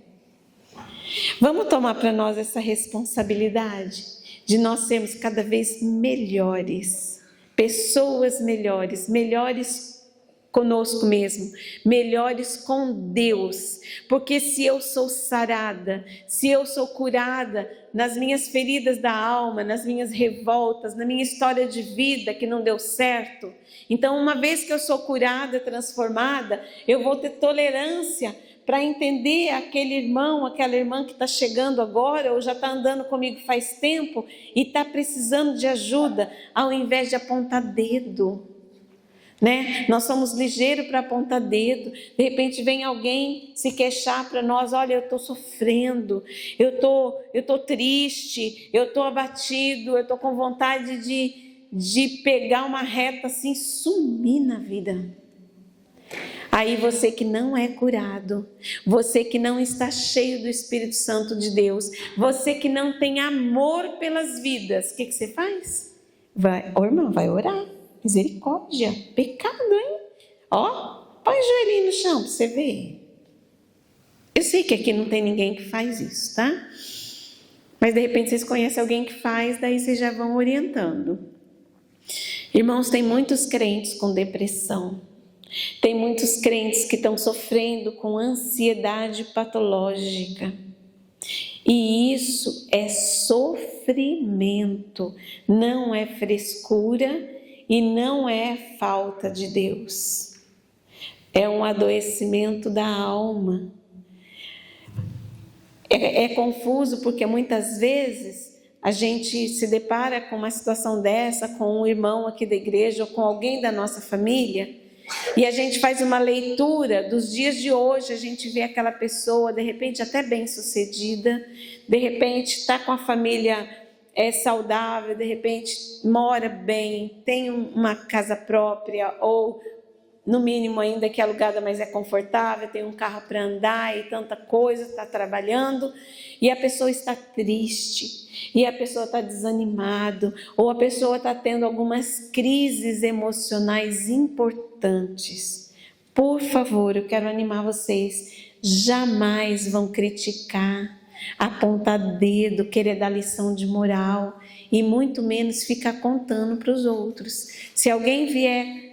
Vamos tomar para nós essa responsabilidade de nós sermos cada vez melhores. Pessoas melhores, melhores conosco mesmo, melhores com Deus, porque se eu sou sarada, se eu sou curada nas minhas feridas da alma, nas minhas revoltas, na minha história de vida que não deu certo, então uma vez que eu sou curada, transformada, eu vou ter tolerância para entender aquele irmão, aquela irmã que está chegando agora, ou já está andando comigo faz tempo, e está precisando de ajuda, ao invés de apontar dedo, né? Nós somos ligeiros para apontar dedo. De repente vem alguém se queixar para nós: olha, eu estou sofrendo, eu tô triste, eu estou abatido, eu estou com vontade de pegar uma reta assim, sumir na vida. Aí você que não é curado, você que não está cheio do Espírito Santo de Deus, você que não tem amor pelas vidas, o que você faz? Irmão, vai orar. Misericórdia, pecado, hein? Ó, põe o joelhinho no chão para você ver. Eu sei que aqui não tem ninguém que faz isso, tá? Mas de repente vocês conhecem alguém que faz, daí vocês já vão orientando. Irmãos, tem muitos crentes com depressão. Tem muitos crentes que estão sofrendo com ansiedade patológica. E isso é sofrimento, não é frescura e não é falta de Deus. É um adoecimento da alma. É confuso porque muitas vezes a gente se depara com uma situação dessa, com um irmão aqui da igreja ou com alguém da nossa família, e a gente faz uma leitura dos dias de hoje, a gente vê aquela pessoa, de repente até bem sucedida, de repente está com a família saudável, de repente mora bem, tem uma casa própria, ou no mínimo ainda que é alugada, mas é confortável, tem um carro para andar e tanta coisa, está trabalhando, e a pessoa está triste, e a pessoa está desanimada, ou a pessoa está tendo algumas crises emocionais importantes. Por favor, eu quero animar vocês, jamais vão criticar, apontar dedo, querer dar lição de moral, e muito menos ficar contando para os outros. Se alguém vier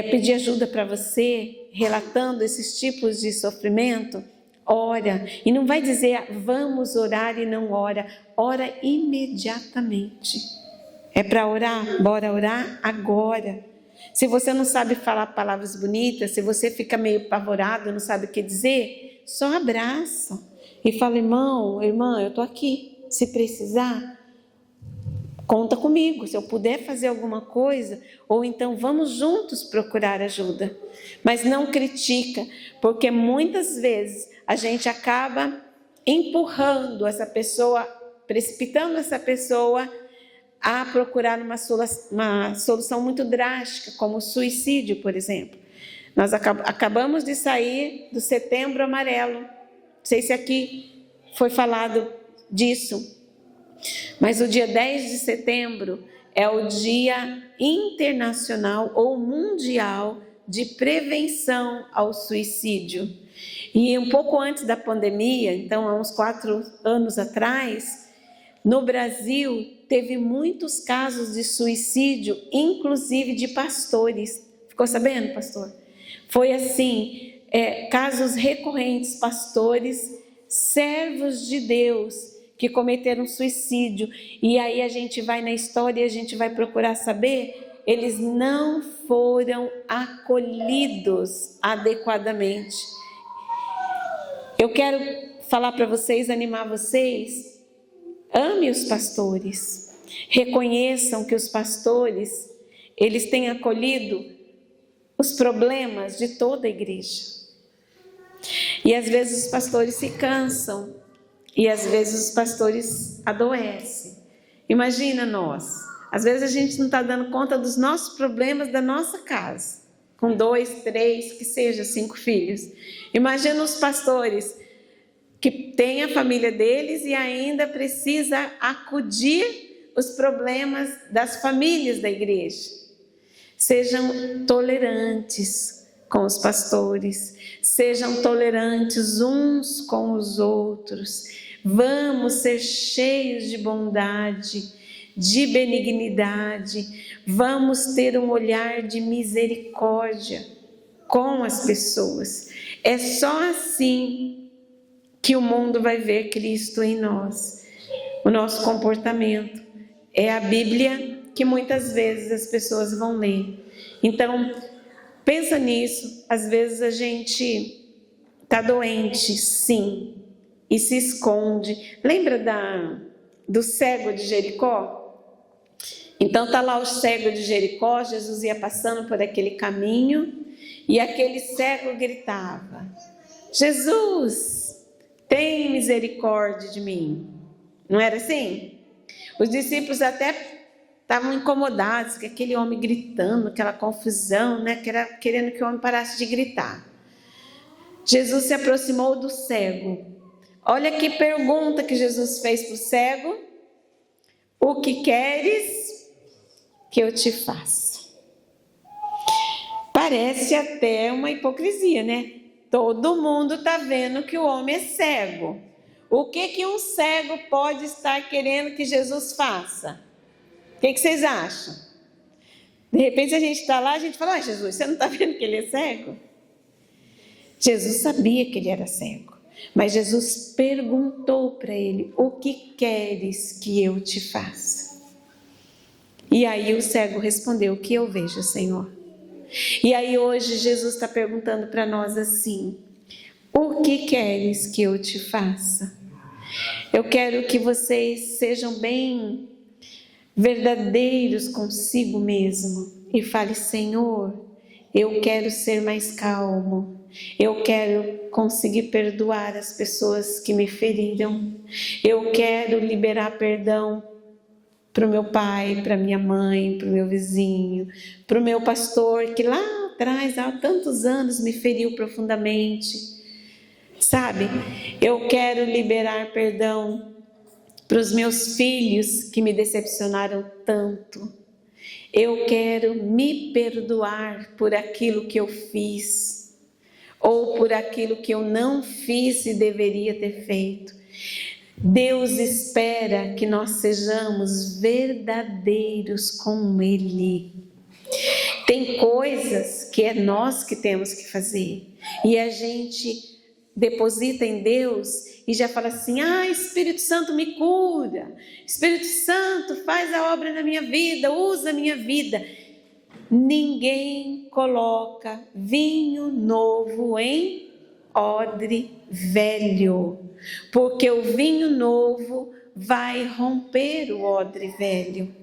pedir ajuda para você, relatando esses tipos de sofrimento, ora. E não vai dizer, vamos orar e não ora. Ora imediatamente. É para orar? Bora orar agora. Se você não sabe falar palavras bonitas, se você fica meio apavorado, não sabe o que dizer, só abraça. E fala, irmão, irmã, eu estou aqui. Se precisar, conta comigo, se eu puder fazer alguma coisa, ou então vamos juntos procurar ajuda. Mas não critica, porque muitas vezes a gente acaba empurrando essa pessoa, precipitando essa pessoa a procurar uma solução muito drástica, como o suicídio, por exemplo. Nós acabamos de sair do Setembro Amarelo. Não sei se aqui foi falado disso. Mas o dia 10 de setembro é o Dia Internacional ou Mundial de Prevenção ao Suicídio. E um pouco antes da pandemia, então há uns 4 anos atrás, no Brasil teve muitos casos de suicídio, inclusive de pastores. Ficou sabendo, pastor? Foi assim, casos recorrentes, pastores, servos de Deus, que cometeram suicídio. E aí a gente vai na história e a gente vai procurar saber, eles não foram acolhidos adequadamente. Eu quero falar para vocês, animar vocês, ame os pastores, reconheçam que os pastores, eles têm acolhido os problemas de toda a igreja. E às vezes os pastores se cansam, e às vezes os pastores adoecem. Imagina nós, às vezes a gente não está dando conta dos nossos problemas da nossa casa, com 2, 3, que seja 5 filhos. Imagina os pastores que têm a família deles e ainda precisa acudir os problemas das famílias da igreja. Sejam tolerantes com os pastores, sejam tolerantes uns com os outros. Vamos ser cheios de bondade, de benignidade. Vamos ter um olhar de misericórdia com as pessoas. É só assim que o mundo vai ver Cristo em nós. O nosso comportamento é a Bíblia que muitas vezes as pessoas vão ler. Então, pensa nisso. Às vezes a gente está doente, sim, e se esconde. Lembra do cego de Jericó? Então está lá o cego de Jericó, Jesus ia passando por aquele caminho e aquele cego gritava, Jesus, tem misericórdia de mim. Não era assim? Os discípulos até estavam incomodados com aquele homem gritando, aquela confusão, né? Querendo que o homem parasse de gritar. Jesus se aproximou do cego. Olha que pergunta que Jesus fez para o cego. O que queres que eu te faça? Parece até uma hipocrisia, né? Todo mundo está vendo que o homem é cego. O que um cego pode estar querendo que Jesus faça? O que vocês acham? De repente a gente está lá, a gente fala, Jesus, você não está vendo que ele é cego? Jesus sabia que ele era cego, mas Jesus perguntou para ele, o que queres que eu te faça? E aí o cego respondeu, o que eu vejo, Senhor? E aí hoje Jesus está perguntando para nós assim, o que queres que eu te faça? Eu quero que vocês sejam bem verdadeiros consigo mesmo e fale, Senhor, eu quero ser mais calmo, eu quero conseguir perdoar as pessoas que me feriram, eu quero liberar perdão para o meu pai, para minha mãe, para o meu vizinho, para o meu pastor que lá atrás, há tantos anos, me feriu profundamente. Sabe, eu quero liberar perdão para os meus filhos que me decepcionaram tanto. Eu quero me perdoar por aquilo que eu fiz, ou por aquilo que eu não fiz e deveria ter feito. Deus espera que nós sejamos verdadeiros com Ele. Tem coisas que é nós que temos que fazer, e a gente deposita em Deus e já fala assim: Espírito Santo me cura, Espírito Santo faz a obra na minha vida, usa a minha vida. Ninguém coloca vinho novo em odre velho, porque o vinho novo vai romper o odre velho.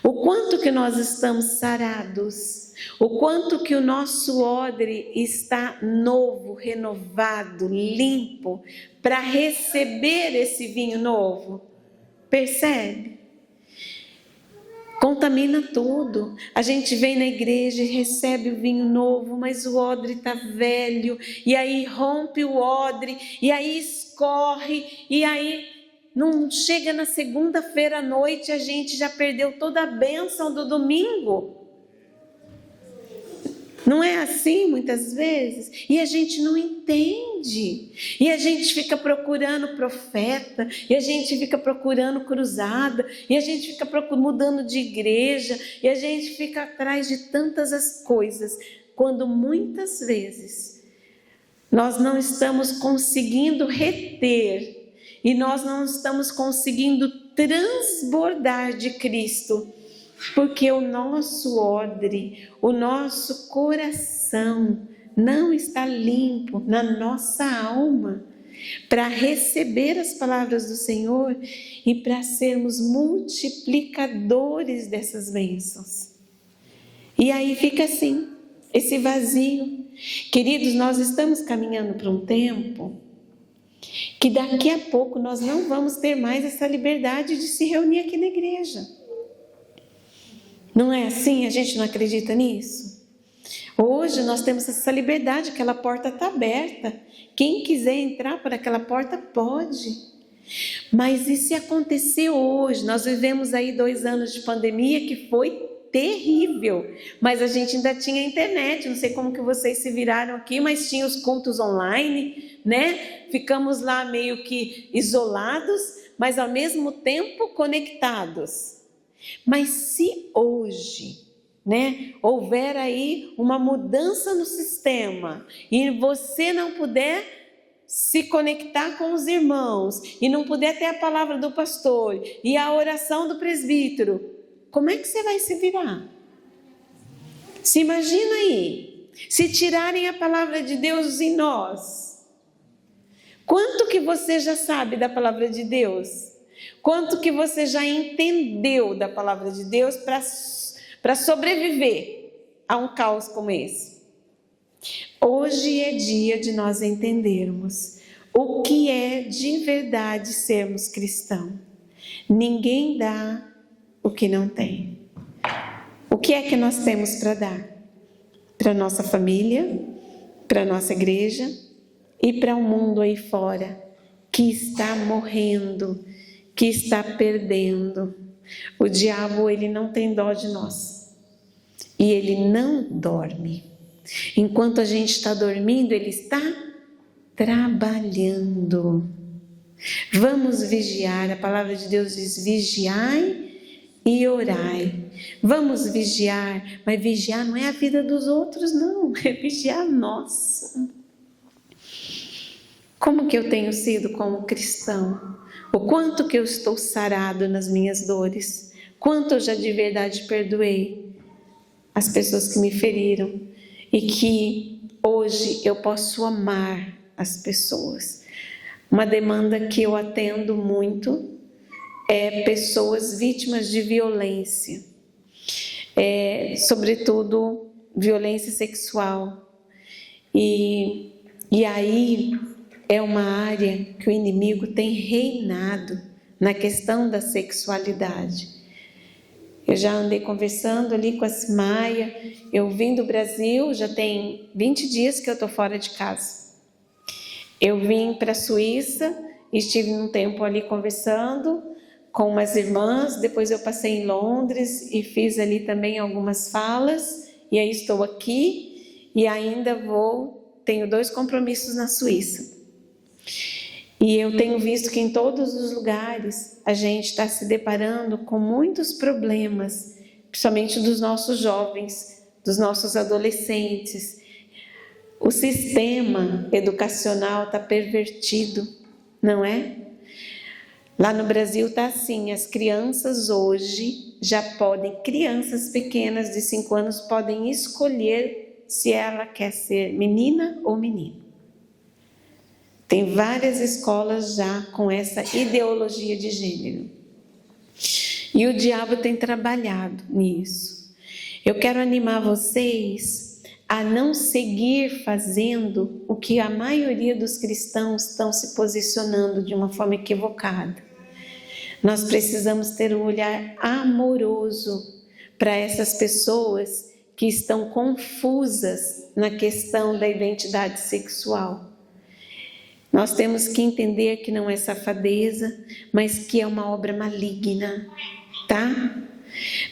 O quanto que nós estamos sarados, o quanto que o nosso odre está novo, renovado, limpo, para receber esse vinho novo. Percebe? Contamina tudo. A gente vem na igreja e recebe o vinho novo, mas o odre está velho, e aí rompe o odre, e aí escorre, e aí não chega na segunda-feira à noite, a gente já perdeu toda a bênção do domingo. Não é assim muitas vezes? E a gente não entende. E a gente fica procurando profeta, e a gente fica procurando cruzada, e a gente fica mudando de igreja, e a gente fica atrás de tantas as coisas, quando muitas vezes nós não estamos conseguindo reter, e nós não estamos conseguindo transbordar de Cristo, porque o nosso odre, o nosso coração não está limpo na nossa alma para receber as palavras do Senhor e para sermos multiplicadores dessas bênçãos. E aí fica assim, esse vazio. Queridos, nós estamos caminhando para um tempo que daqui a pouco nós não vamos ter mais essa liberdade de se reunir aqui na igreja. Não é assim? A gente não acredita nisso? Hoje nós temos essa liberdade, aquela porta está aberta. Quem quiser entrar por aquela porta pode. Mas e se acontecer hoje? Nós vivemos aí 2 anos de pandemia que foi terrível, mas a gente ainda tinha internet, não sei como que vocês se viraram aqui, mas tinha os cultos online, né? Ficamos lá meio que isolados, mas ao mesmo tempo conectados. Mas se hoje, né, houver aí uma mudança no sistema e você não puder se conectar com os irmãos e não puder ter a palavra do pastor e a oração do presbítero, como é que você vai se virar? Se imagina aí, se tirarem a palavra de Deus em nós, quanto que você já sabe da palavra de Deus? Quanto que você já entendeu da palavra de Deus para sobreviver a um caos como esse? Hoje é dia de nós entendermos o que é de verdade sermos cristãos. Ninguém dá o que não tem. O que é que nós temos para dar? Para a nossa família, para a nossa igreja e para o mundo aí fora que está morrendo, que está perdendo. O diabo, ele não tem dó de nós. E ele não dorme. Enquanto a gente está dormindo, ele está trabalhando. Vamos vigiar. A palavra de Deus diz: vigiai e orai. Vamos vigiar, mas vigiar não é a vida dos outros, não, é vigiar a nossa. Como que eu tenho sido como cristão? O quanto que eu estou sarado nas minhas dores? Quanto eu já de verdade perdoei as pessoas que me feriram e que hoje eu posso amar as pessoas? Uma demanda que eu atendo muito é pessoas vítimas de violência, sobretudo violência sexual. E aí é uma área que o inimigo tem reinado na questão da sexualidade. Eu já andei conversando ali com a Simaia. Eu vim do Brasil, já tem 20 dias que eu estou fora de casa. Eu vim para a Suíça, estive um tempo ali conversando com umas irmãs. Depois eu passei em Londres e fiz ali também algumas falas. E aí estou aqui e ainda tenho 2 compromissos na Suíça. E eu tenho visto que em todos os lugares a gente está se deparando com muitos problemas, principalmente dos nossos jovens, dos nossos adolescentes. O sistema educacional está pervertido, não é? Lá no Brasil está assim, as crianças hoje crianças pequenas de 5 anos podem escolher se ela quer ser menina ou menino. Tem várias escolas já com essa ideologia de gênero. E o diabo tem trabalhado nisso. Eu quero animar vocês a não seguir fazendo o que a maioria dos cristãos estão se posicionando de uma forma equivocada. Nós precisamos ter um olhar amoroso para essas pessoas que estão confusas na questão da identidade sexual. Nós temos que entender que não é safadeza, mas que é uma obra maligna, tá?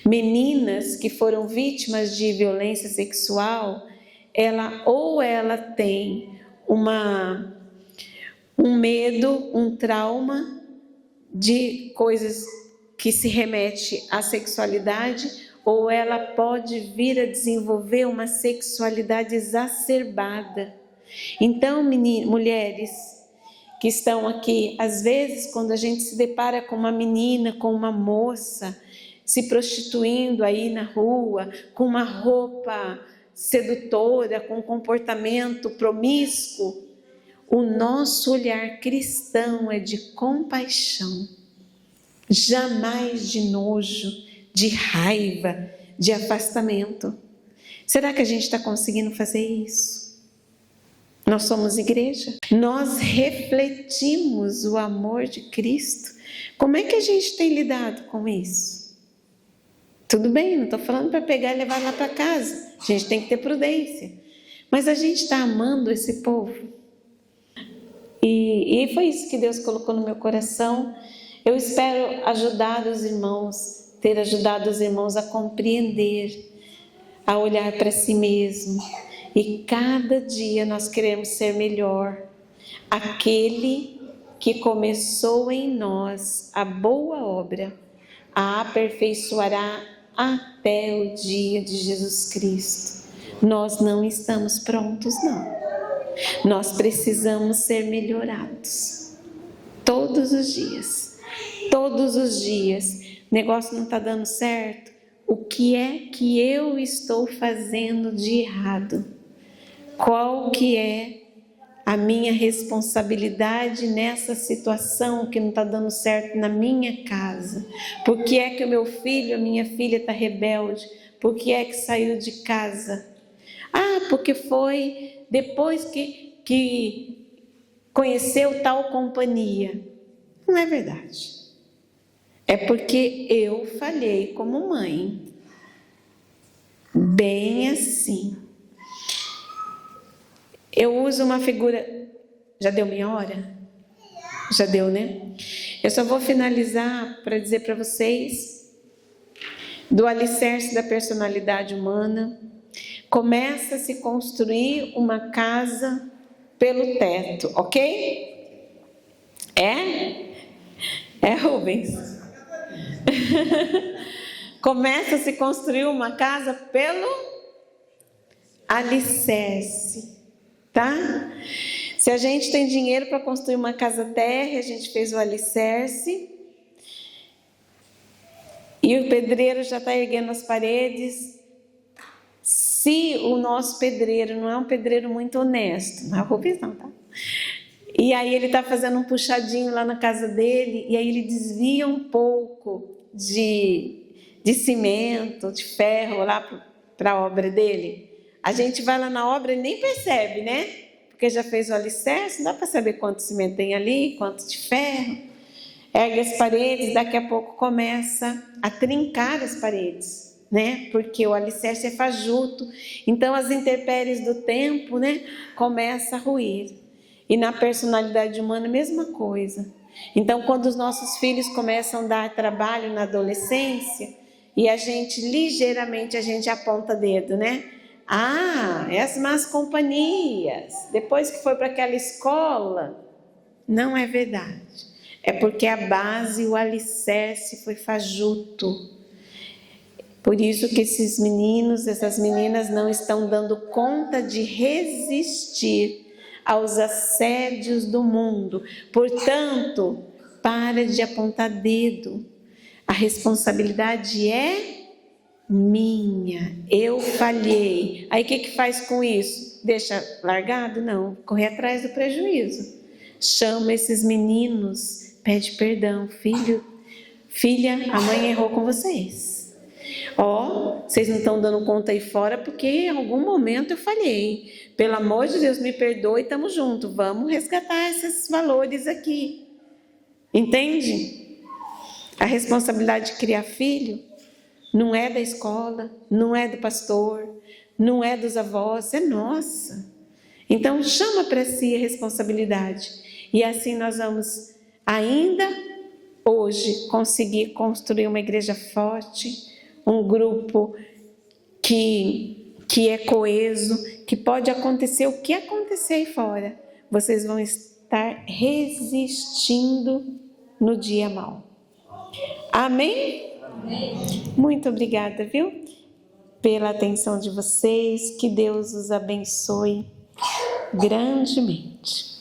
Meninas que foram vítimas de violência sexual, ela tem um medo, um trauma de coisas que se remete à sexualidade, ou ela pode vir a desenvolver uma sexualidade exacerbada. Então, mulheres que estão aqui, às vezes quando a gente se depara com uma menina, com uma moça, se prostituindo aí na rua, com uma roupa sedutora, com um comportamento promíscuo, o nosso olhar cristão é de compaixão, jamais de nojo, de raiva, de afastamento. Será que a gente está conseguindo fazer isso? Nós somos igreja, nós refletimos o amor de Cristo. Como é que a gente tem lidado com isso? Tudo bem, não estou falando para pegar e levar lá para casa, a gente tem que ter prudência, mas a gente está amando esse povo, e foi isso que Deus colocou no meu coração. Eu espero ter ajudado os irmãos a compreender, a olhar para si mesmo. E cada dia nós queremos ser melhor. Aquele que começou em nós a boa obra, a aperfeiçoará até o dia de Jesus Cristo. Nós não estamos prontos, não. Nós precisamos ser melhorados. Todos os dias. Todos os dias. O negócio não está dando certo. O que é que eu estou fazendo de errado? Qual que é a minha responsabilidade nessa situação que não está dando certo na minha casa? Por que é que o meu filho, a minha filha está rebelde? Por que é que saiu de casa? Porque foi depois que conheceu tal companhia. Não é verdade. É porque eu falhei como mãe. Bem assim. Eu uso uma figura... Já deu minha hora? Já deu, né? Eu só vou finalizar para dizer para vocês do alicerce da personalidade humana. Começa a se construir uma casa pelo teto, ok? É, Rubens? Começa a se construir uma casa pelo alicerce. Tá? Se a gente tem dinheiro para construir uma casa térrea, a gente fez o alicerce e o pedreiro já está erguendo as paredes. Se o nosso pedreiro não é um pedreiro muito honesto, não é o Rubens não, tá? E aí ele está fazendo um puxadinho lá na casa dele, e aí ele desvia um pouco de cimento, de ferro lá para a obra dele. A gente vai lá na obra e nem percebe, né? Porque já fez o alicerce, não dá para saber quanto cimento tem ali, quanto de ferro. ergue as paredes, daqui a pouco começa a trincar as paredes, né? Porque o alicerce é fajuto. Então as intempéries do tempo, né, começa a ruir. E na personalidade humana, a mesma coisa. Então, quando os nossos filhos começam a dar trabalho na adolescência, e a gente, ligeiramente, a gente aponta dedo, né? Ah, é as más companhias. Depois que foi para aquela escola. Não é verdade. É porque a base, o alicerce foi fajuto. Por isso que esses meninos, essas meninas não estão dando conta de resistir aos assédios do mundo. Portanto, para de apontar dedo. A responsabilidade é minha. Eu falhei. Aí o que faz com isso? Deixa largado? Não. Correr atrás do prejuízo. Chama esses meninos, pede perdão. Filho, filha, a mãe errou com vocês. Vocês não estão dando conta aí fora porque em algum momento eu falhei. Pelo amor de Deus, me perdoe, estamos juntos. Vamos resgatar esses valores aqui. Entende? A responsabilidade de criar filho não é da escola, não é do pastor, não é dos avós, é nossa. Então chama para si a responsabilidade. E assim nós vamos ainda hoje conseguir construir uma igreja forte, um grupo que é coeso, que pode acontecer o que acontecer aí fora. Vocês vão estar resistindo no dia mau. Amém? Amém. Muito obrigada, viu? Pela atenção de vocês. Que Deus os abençoe grandemente.